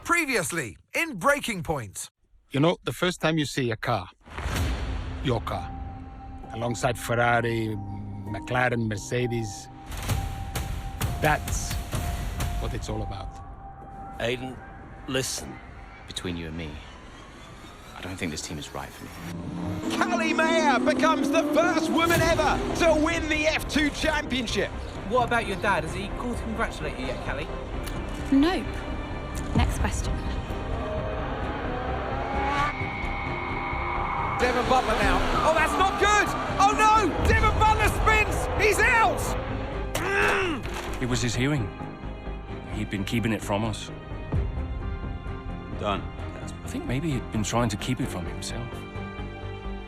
Previously, in Breaking Point. You know, the first time you see a car, your car, alongside Ferrari, McLaren, Mercedes, that's what it's all about. Aiden, listen. Between you and me, I don't think this team is right for me. Pame becomes the first woman ever to win the F2 championship. What about your dad? Has he called to congratulate you yet, Callie? Nope. Next question. Devon Butler now. Oh, that's not good! Oh no! Devon Butler spins! He's out! It was his hearing. He'd been keeping it from us. Done. I think maybe he'd been trying to keep it from himself.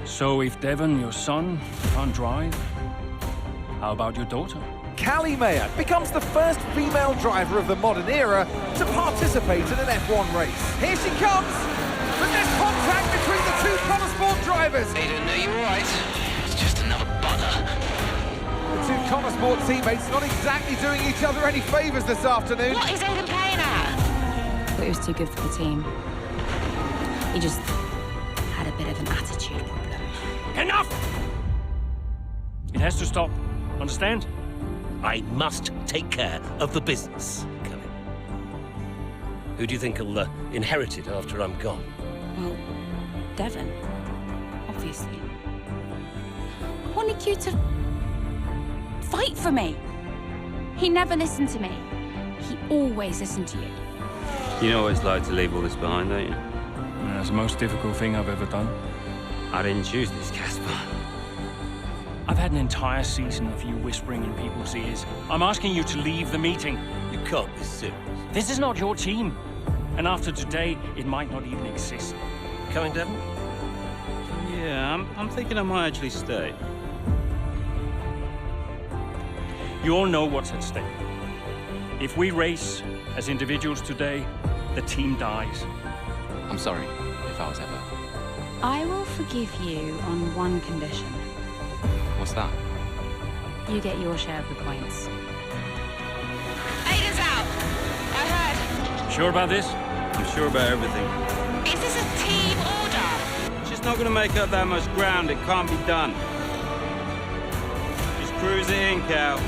So if Devon, your son, can't drive, how about your daughter? Callie Mayer becomes the first female driver of the modern era to participate in an F1 race. Here she comes! But there's contact between the two Connosport drivers. Aiden, are you alright? It's just another Butler. The two Connosport teammates not exactly doing each other any favours this afternoon. What is Aiden playing at? But he was too good for the team. He just had a bit of an attitude problem. Enough! It has to stop. Understand? I must take care of the business, Callie. Who do you think will inherit it after I'm gone? Well, Devon, obviously. I wanted you to fight for me. He never listened to me. He always listened to you. You know what it's like to leave all this behind, don't you? That's the most difficult thing I've ever done. I didn't choose this, Casper. I've had an entire season of you whispering in people's ears. I'm asking you to leave the meeting. You can't be serious. This is not your team. And after today, it might not even exist. Coming, Devon? Yeah, I'm thinking I might actually stay. You all know what's at stake. If we race as individuals today, the team dies. I'm sorry if I was ever. I will forgive you on one condition. What's that? You get your share of the points. Aiden's out! I heard. Sure about this? I'm sure about everything. Is this a team order? She's not going to make up that much ground. It can't be done. Just cruise it in, Cal.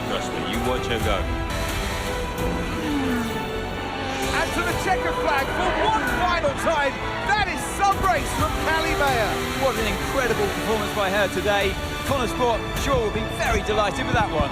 Trust me, you watch her go. And to the checker flag for one final time. That is some race from Callie Mayer. What an incredible performance by her today. Connosport sure will be very delighted with that one.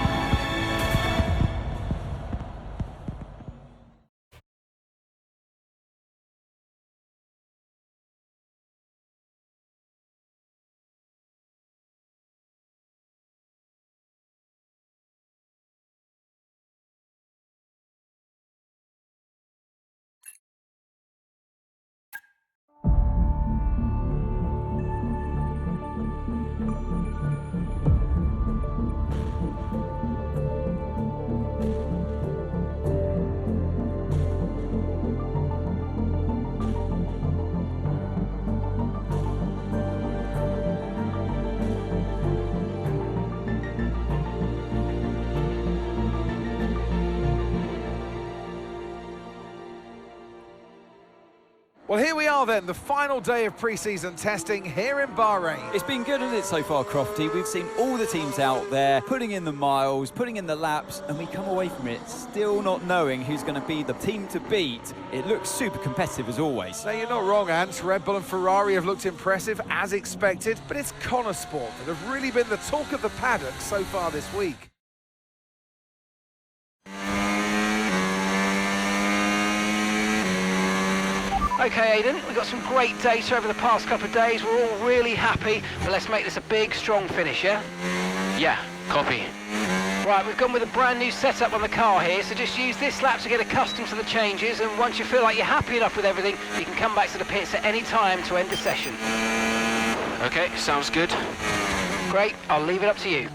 Well, here we are then, the final day of pre-season testing here in Bahrain. It's been good, hasn't it, so far, Crofty? We've seen all the teams out there, putting in the miles, putting in the laps, and we come away from it still not knowing who's going to be the team to beat. It looks super competitive as always. Now, you're not wrong, Ant. Red Bull and Ferrari have looked impressive, as expected, but it's Connosport that have really been the talk of the paddock so far this week. Okay, Aiden, we've got some great data over the past couple of days. We're all really happy, but let's make this a big, strong finish, yeah? Yeah, copy. Right, we've gone with a brand new setup on the car here, so just use this lap to get accustomed to the changes, and once you feel like you're happy enough with everything, you can come back to the pits at any time to end the session. Okay, sounds good. Great, I'll leave it up to you.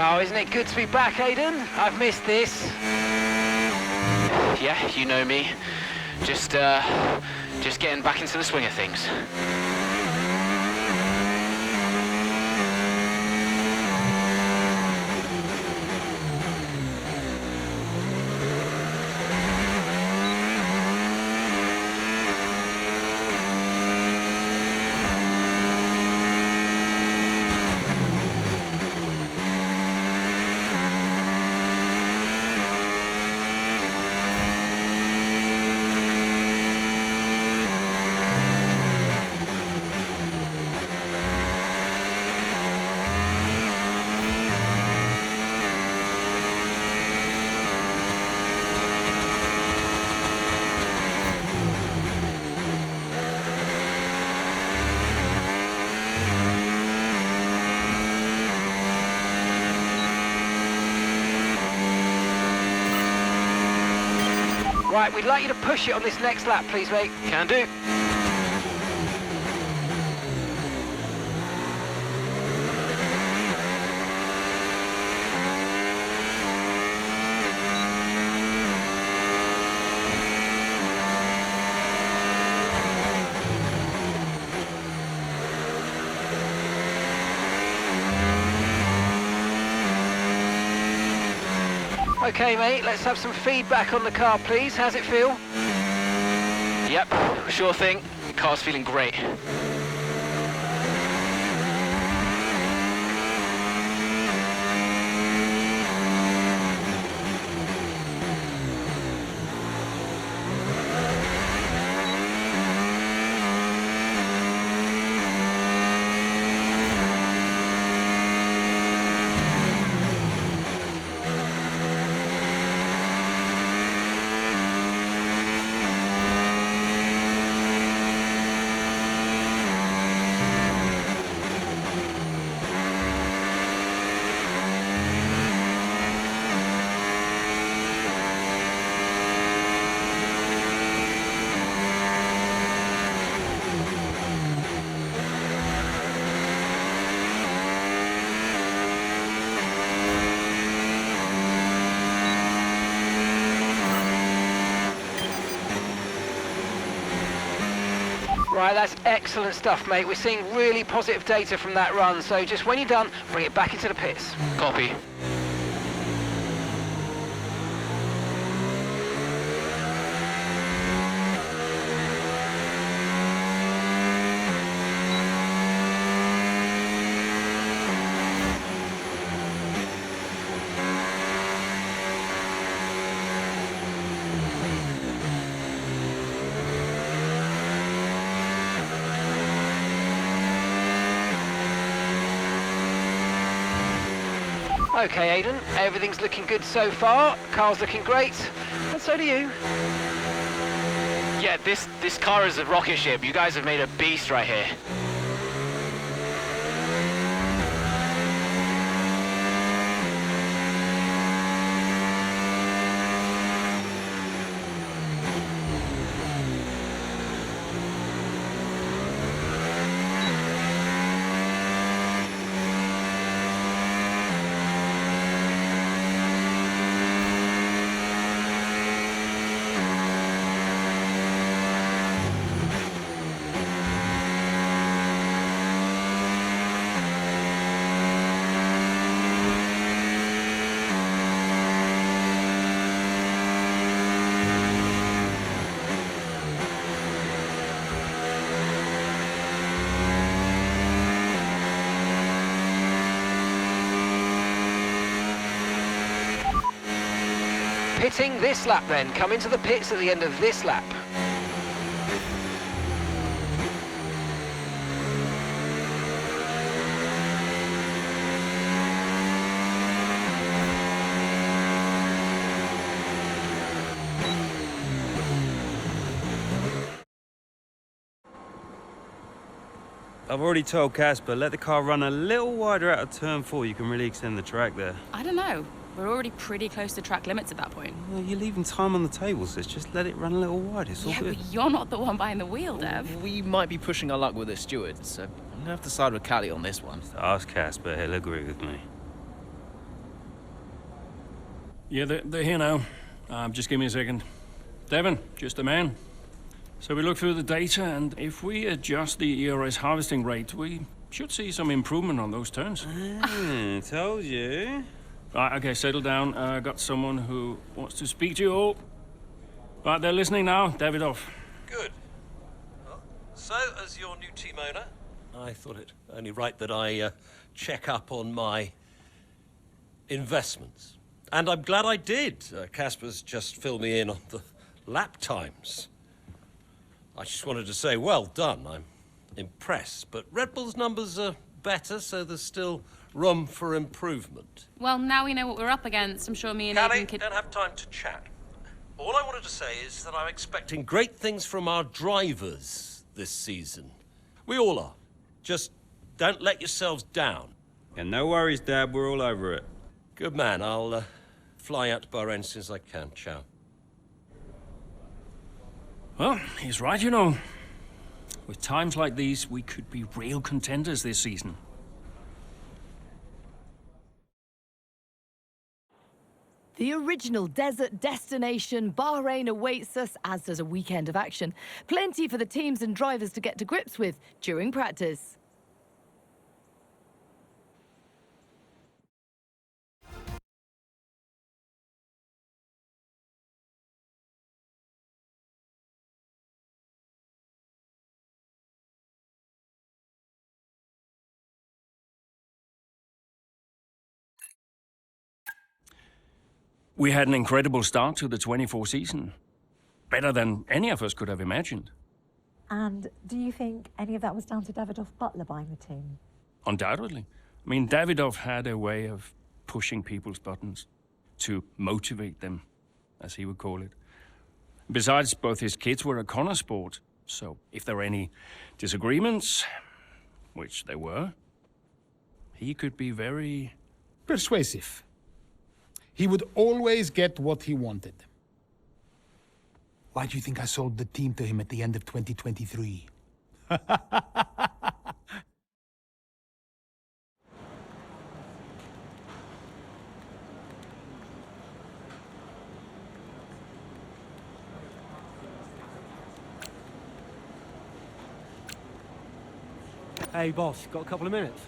Oh, isn't it good to be back, Aiden? I've missed this. Yeah, you know me. Just getting back into the swing of things. Right, we'd like you to push it on this next lap, please, mate. Can do. Okay, mate, let's have some feedback on the car, please. How's it feel? Yep, sure thing. Car's feeling great. Right, that's excellent stuff, mate. We're seeing really positive data from that run, so just when you're done, bring it back into the pits. Copy. Okay, Aiden, everything's looking good so far. Car's looking great, and so do you. Yeah, this car is a rocket ship. You guys have made a beast right here. Pitting this lap then. Come into the pits at the end of this lap. I've already told Casper, let the car run a little wider out of turn 4. You can really extend the track there. I don't know. We're already pretty close to track limits at that point. Well, you're leaving time on the table, so just let it run a little wide. It's all Yeah, good. but you're not the one behind the wheel, Dev. We might be pushing our luck with the steward, so I'm gonna have to side with Callie on this one. Just ask Casper, he'll agree with me. Yeah, they're here now. Just give me a second. Devon, just a man. So we look through the data, and if we adjust the ERS harvesting rate, we should see some improvement on those turns. Told you. Right, okay, settle down. Got someone who wants to speak to you all. Right, they're listening now. Davidoff. Good. Well, so, as your new team owner, I thought it only right that I check up on my investments. And I'm glad I did. Casper's just filled me in on the lap times. I just wanted to say, well done. I'm impressed. But Red Bull's numbers are better, so there's still room for improvement. Well, now we know what we're up against. I'm sure me and Callie, Aiden could... don't have time to chat. All I wanted to say is that I'm expecting great things from our drivers this season. We all are. Just don't let yourselves down. Yeah, no worries, Dad. We're all over it. Good man. I'll fly out to Bahrain as soon as I can. Ciao. Well, he's right, you know. With times like these, we could be real contenders this season. The original desert destination, Bahrain, awaits us, as does a weekend of action. Plenty for the teams and drivers to get to grips with during practice. We had an incredible start to the 24 season. Better than any of us could have imagined. And do you think any of that was down to Davidoff Butler buying the team? Undoubtedly. I mean, Davidoff had a way of pushing people's buttons to motivate them, as he would call it. Besides, both his kids were a Connor sport, so if there were any disagreements, which there were, he could be very... persuasive. He would always get what he wanted. Why do you think I sold the team to him at the end of 2023? Hey, boss, got a couple of minutes?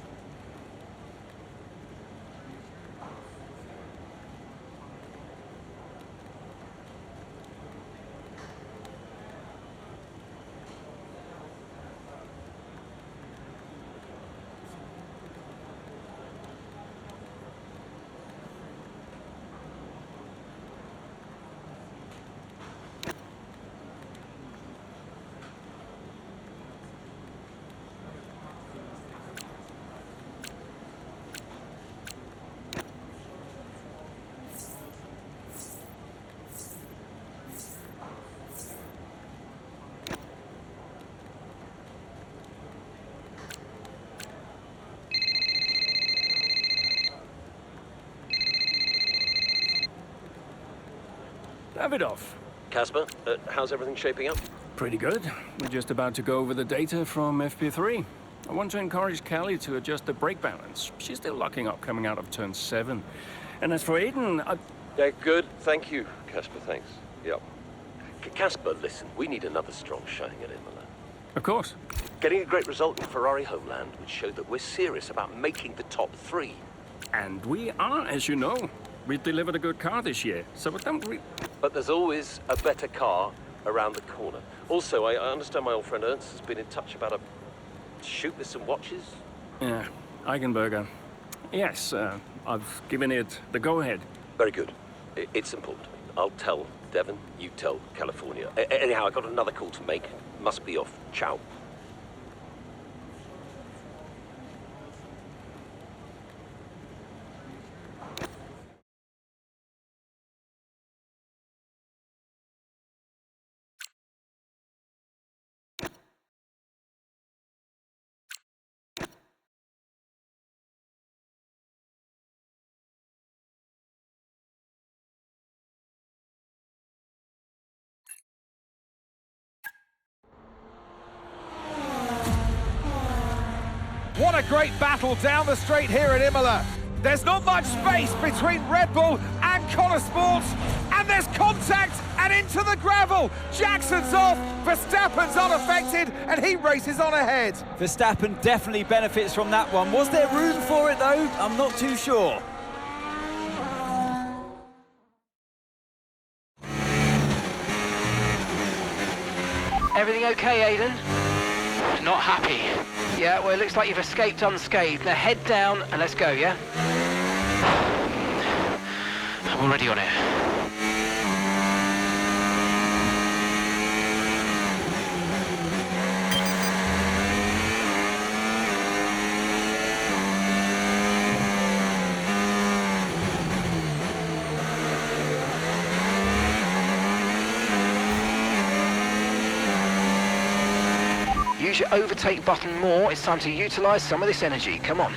Davidoff. Casper, how's everything shaping up? Pretty good. We're just about to go over the data from FP3. I want to encourage Callie to adjust the brake balance. She's still locking up coming out of turn 7. And as for Aiden, Yeah, good. Thank you, Casper, thanks. Yep. Casper, listen, we need another strong showing at Imola. Of course. Getting a great result in Ferrari homeland would show that we're serious about making the top 3. And we are, as you know. We delivered a good car this year, so don't we... But there's always a better car around the corner. Also, I understand my old friend Ernst has been in touch about a shoot with some watches. Yeah, Eigenberger. Yes, I've given it the go-ahead. Very good. It's important. I'll tell Devon, you tell California. Anyhow, I got another call to make. Must be off. Ciao. What a great battle down the straight here at Imola. There's not much space between Red Bull and Connor Sport, and there's contact and into the gravel. Jackson's off, Verstappen's unaffected, and he races on ahead. Verstappen definitely benefits from that one. Was there room for it though? I'm not too sure. Everything okay, Aidan? Not happy. Yeah, well, it looks like you've escaped unscathed. Now head down and let's go, yeah? I'm already on it. Use your overtake button more. It's time to utilise some of this energy. Come on.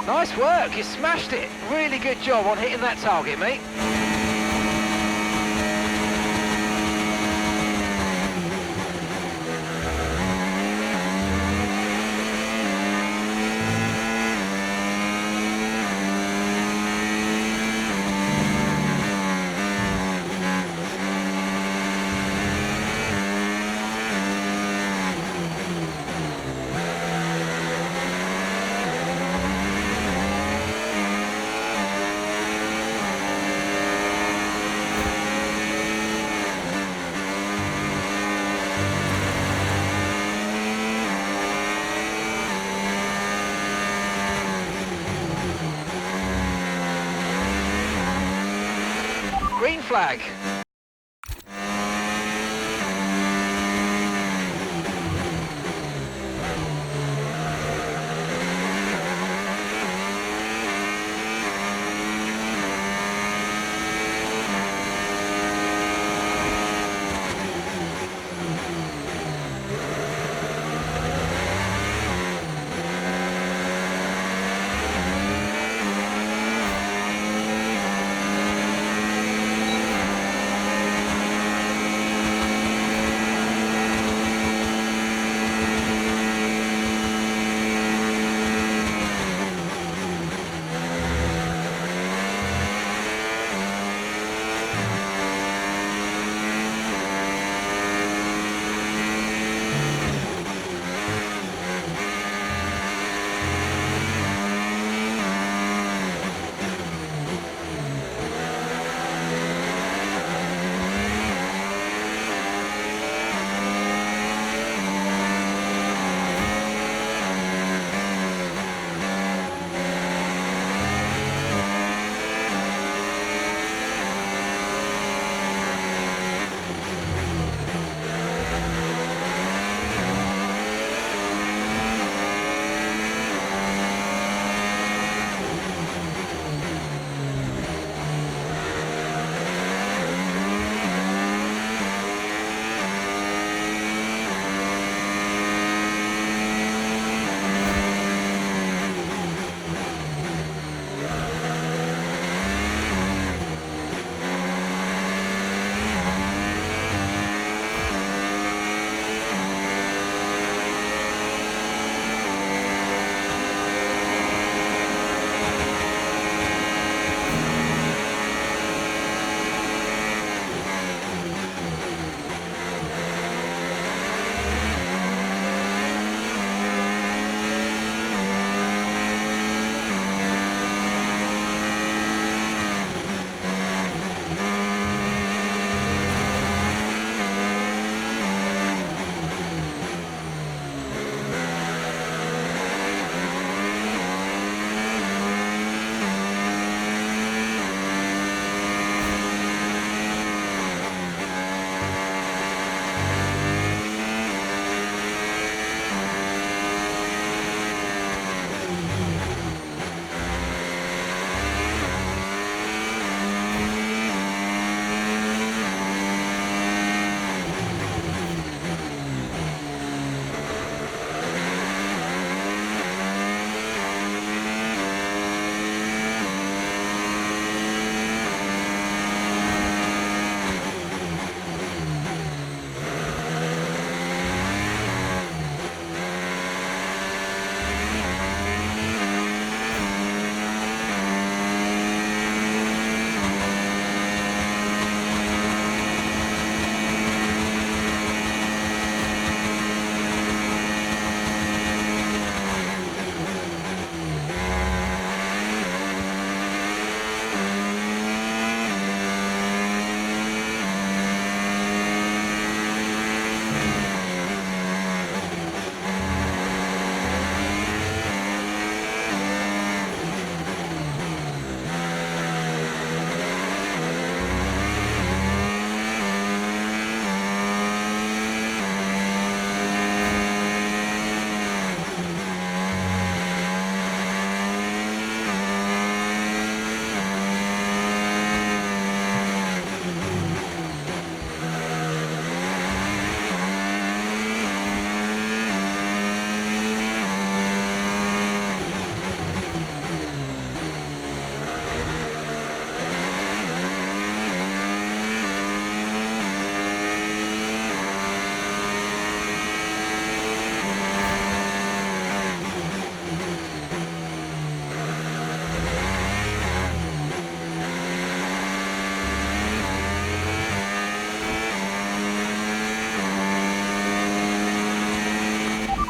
Nice work, you smashed it. Really good job on hitting that target, mate. Green flag.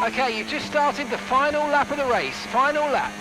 Okay, you've just started the final lap of the race. Final lap.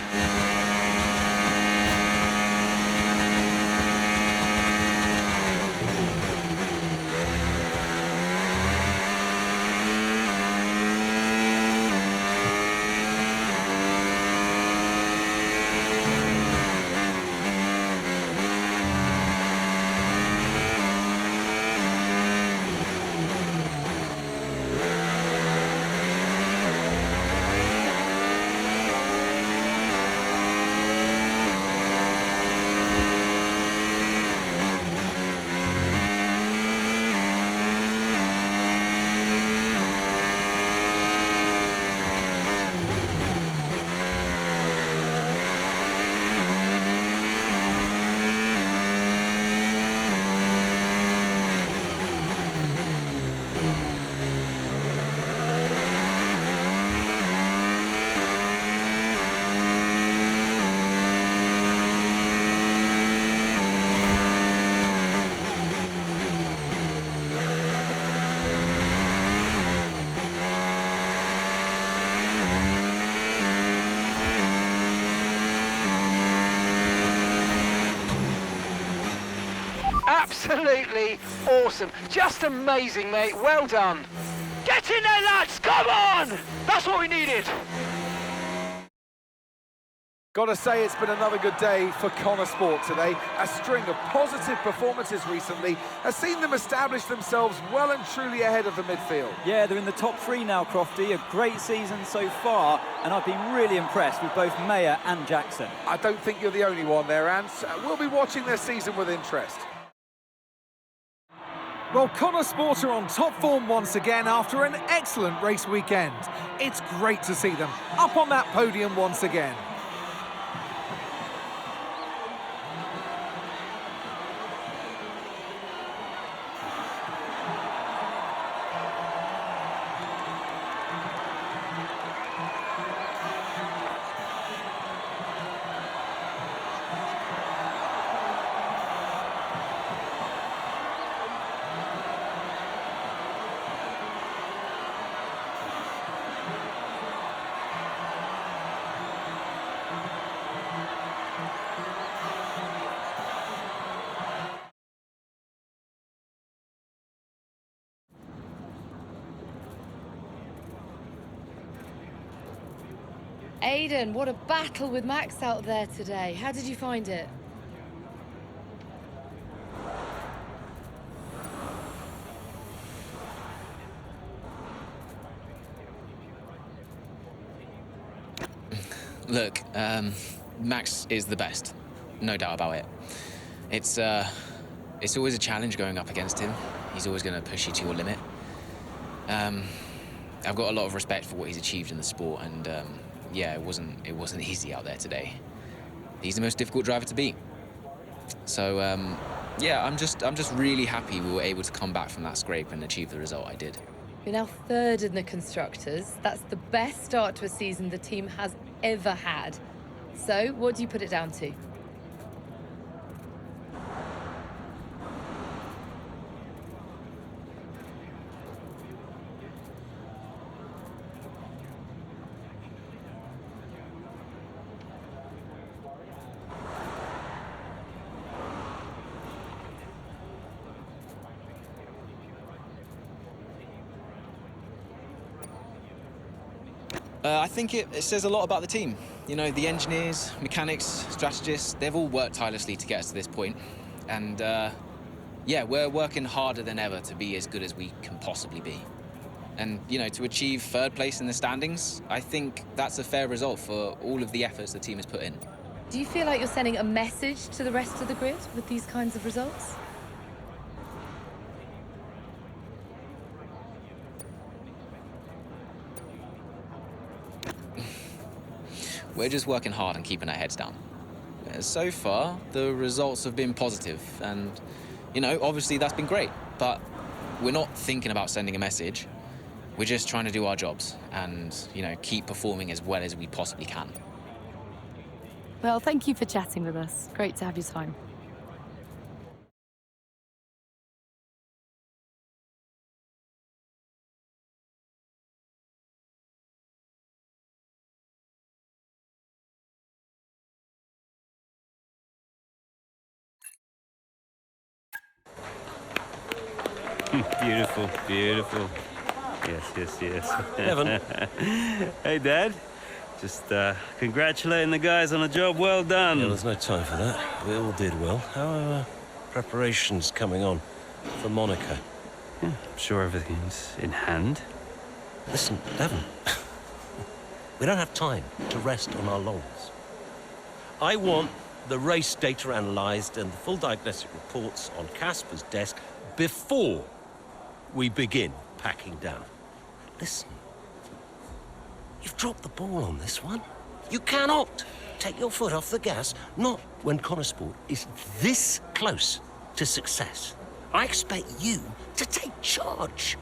Absolutely awesome. Just amazing, mate. Well done. Get in there, lads. Come on. That's what we needed. Gotta say, it's been another good day for Connor Sport today. A string of positive performances recently has seen them establish themselves well and truly ahead of the midfield. Yeah, they're in the top three now, Crofty. A great season so far, and I've been really impressed with both Mayer and Jackson. I don't think you're the only one there, Ants. We'll be watching their season with interest. Well, Connor Sport are on top form once again after an excellent race weekend. It's great to see them up on that podium once again. Aidan, what a battle with Max out there today. How did you find it? Look, Max is the best, no doubt about it. It's always a challenge going up against him. He's always going to push you to your limit. I've got a lot of respect for what he's achieved in the sport, and yeah, it wasn't easy out there today. He's the most difficult driver to beat. So yeah, I'm just really happy we were able to come back from that scrape and achieve the result I did. You're now third in the Constructors. That's the best start to a season the team has ever had. So, what do you put it down to? I think it says a lot about the team. You know, the engineers, mechanics, strategists, they've all worked tirelessly to get us to this point. And, yeah, we're working harder than ever to be as good as we can possibly be. And, you know, to achieve third place in the standings, I think that's a fair result for all of the efforts the team has put in. Do you feel like you're sending a message to the rest of the grid with these kinds of results? We're just working hard and keeping our heads down. So far, the results have been positive, and, you know, obviously that's been great, but we're not thinking about sending a message. We're just trying to do our jobs and, you know, keep performing as well as we possibly can. Well, thank you for chatting with us. Great to have your time. Beautiful, beautiful. Yes. Devon. Hey, Dad. Just congratulating the guys on a job well done. Yeah, there's no time for that. We all did well. How are preparations coming on for Monaco? Yeah, I'm sure everything's in hand. Listen, Devon. We don't have time to rest on our laurels. I want the race data analysed and the full diagnostic reports on Casper's desk before we begin packing down. Listen, you've dropped the ball on this one. You cannot take your foot off the gas, not when Connorsport is this close to success. I expect you to take charge.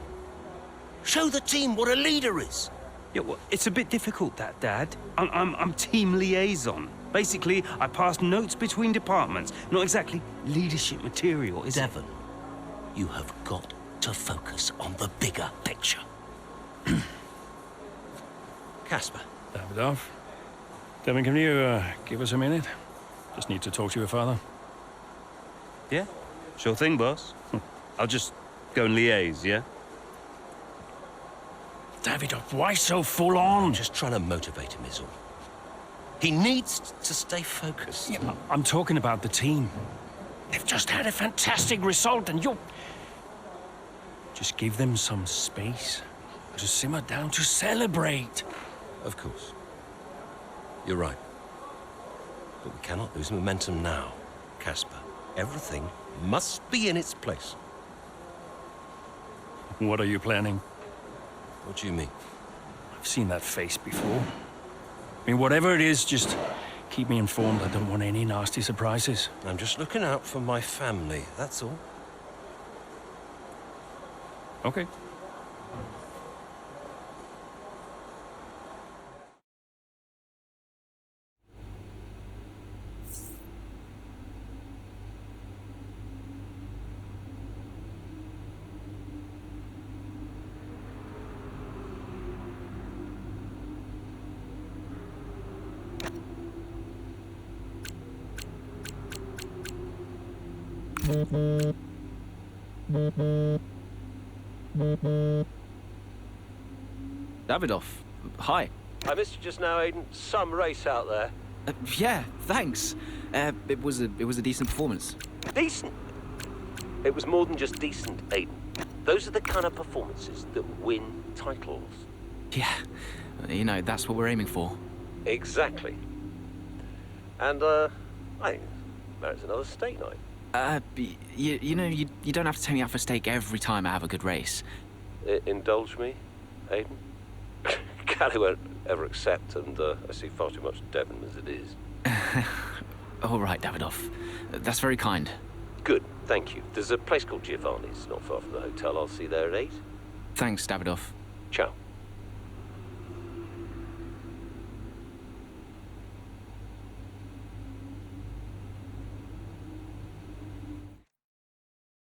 Show the team what a leader is. Yeah, well, it's a bit difficult, that, Dad. I'm team liaison. Basically, I pass notes between departments. Not exactly leadership material, is it? Devon, you have got to focus on the bigger picture. Casper. Davidoff. Devon, can you give us a minute? Just need to talk to your father. Yeah, sure thing, boss. I'll just go and liaise, yeah? Davidoff, why so full on? I'm just trying to motivate him, is all. He needs to stay focused. Yeah, I'm talking about the team. They've just had a fantastic result and you're... Just give them some space to simmer down, to celebrate. Of course. You're right. But we cannot lose momentum now, Casper. Everything must be in its place. What are you planning? What do you mean? I've seen that face before. I mean, whatever it is, just keep me informed. I don't want any nasty surprises. I'm just looking out for my family, that's all. Okay. Davidoff, hi. I missed you just now, Aiden. Some race out there. Yeah, thanks. It was a decent performance. Decent? It was more than just decent, Aiden. Those are the kind of performances that win titles. Yeah, you know, that's what we're aiming for. Exactly. And, I think merits another steak night. You know, you don't have to take me out for steak every time I have a good race. Indulge me, Aiden? Callie won't ever accept, and I see far too much Devon as it is. All right, Davidoff. That's very kind. Good, thank you. There's a place called Giovanni's, not far from the hotel. I'll see you there at 8. Thanks, Davidoff. Ciao.